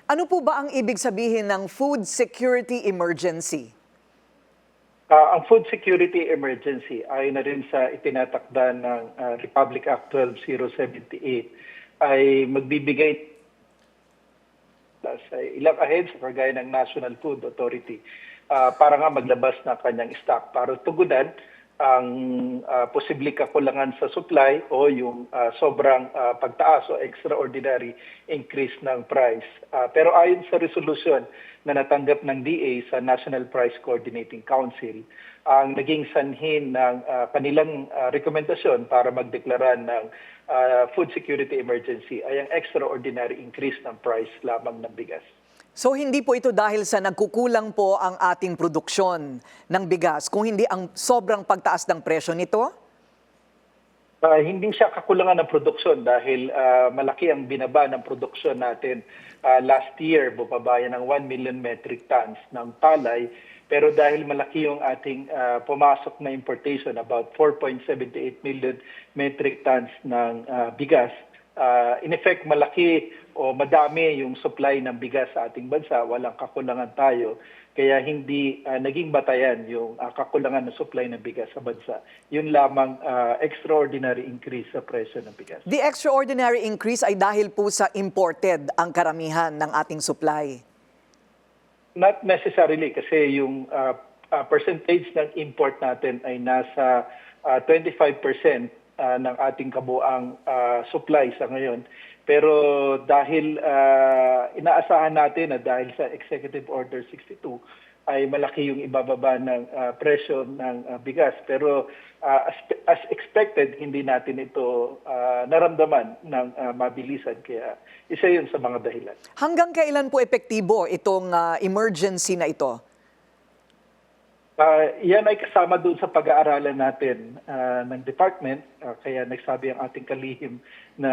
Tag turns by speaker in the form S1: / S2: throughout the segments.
S1: Ano po ba ang ibig sabihin ng food security emergency?
S2: Ang food security emergency ay na rin sa itinatakda ng Republic Act 12078 ay magbibigay sa ilang ahensya kagaya ng National Food Authority para nga maglabas ng kanyang stock para tugunan ang posibleng kakulangan sa supply o yung sobrang pagtaas o extraordinary increase ng price. Pero ayon sa resolution na natanggap ng DA sa National Price Coordinating Council, ang naging sanhin ng kanilang rekomendasyon para magdeklara ng food security emergency ay ang extraordinary increase ng price lamang ng bigas.
S1: So hindi po ito dahil sa nagkukulang po ang ating produksyon ng bigas, kung hindi ang sobrang pagtaas ng presyo nito?
S2: Hindi siya kakulangan ng produksyon dahil malaki ang binaba ng produksyon natin. Last year, bumaba yan ng 1 million metric tons ng palay. Pero dahil malaki yung ating pumasok na importation, about 4.78 million metric tons ng bigas, in effect, malaki o madami yung supply ng bigas sa ating bansa, walang kakulangan tayo. Kaya hindi naging batayan yung kakulangan ng supply ng bigas sa bansa. Yun lamang extraordinary increase sa presyo ng bigas.
S1: The extraordinary increase ay dahil po sa imported ang karamihan ng ating supply?
S2: Not necessarily kasi yung percentage ng import natin ay nasa 25% ng ating kabuang supply sa ngayon. Pero dahil inaasahan natin na dahil sa Executive Order 62 ay malaki yung ibababa ng presyo ng bigas. Pero as expected, hindi natin ito naramdaman ng mabilisan. Kaya isa yun sa mga dahilan.
S1: Hanggang kailan po epektibo itong emergency na ito?
S2: Yan ay kasama doon sa pag-aaralan natin ng department. Kaya nagsabi ang ating kalihim na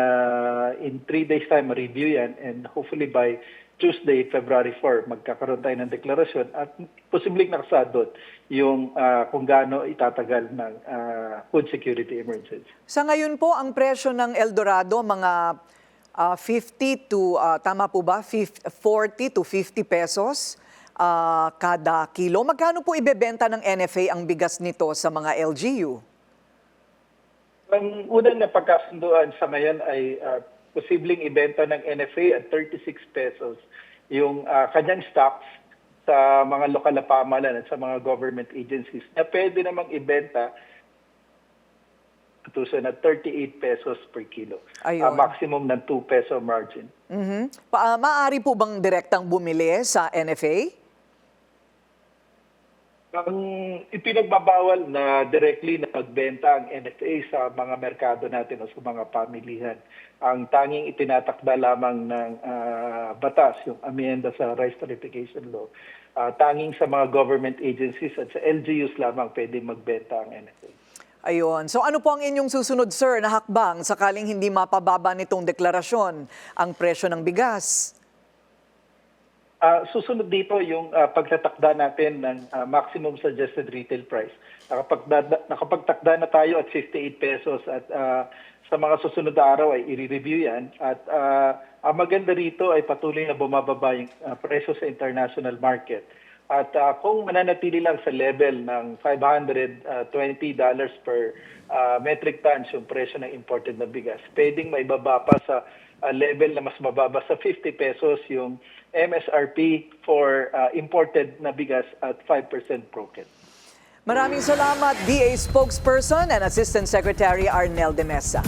S2: in 3 days time ma-review yan and hopefully by Tuesday, February 4, magkakaroon tayo ng deklarasyon at posibleng nakasad yung kung gaano itatagal ng food security emergency.
S1: Sa ngayon po, ang presyo ng Eldorado, mga 50 to, tama po ba, 40 to 50 pesos kada kilo. Magkano po ibebenta ng NFA ang bigas nito sa mga LGU?
S2: Ang unang napagkasunduan sa ngayon ay posibleng ibenta ng NFA at 36 pesos yung kanyang stocks sa mga lokal na pamahalaan at sa mga government agencies na pwede namang ibenta na 38 pesos per kilo. Maximum ng 2 peso margin.
S1: Maaari po bang direktang bumili sa NFA?
S2: Ang ipinagbabawal na directly na pagbenta ang NFA sa mga merkado natin o sa mga pamilihan. Ang tanging itinatakda lamang ng batas, yung amyenda sa Rice Tariffication Law, tanging sa mga government agencies at sa LGUs lamang pwede magbenta ang NFA.
S1: Ayun. So ano po ang inyong susunod, sir, na hakbang sakaling hindi mapababa nitong deklarasyon ang presyo ng bigas?
S2: Susunod dito yung pagtatakda natin ng maximum suggested retail price. Nakapagtakda na tayo at 58 pesos at sa mga susunod na araw ay i-review yan. At ang maganda rito ay patuloy na bumababa yung presyo sa international market. At kung mananatili lang sa level ng $520 per metric tons yung presyo ng imported na bigas, pwedeng maibaba pa sa level na mas mababa sa 50 pesos yung MSRP for imported na bigas at 5% broken.
S1: Maraming salamat, DA Spokesperson and Assistant Secretary Arnel de Mesa.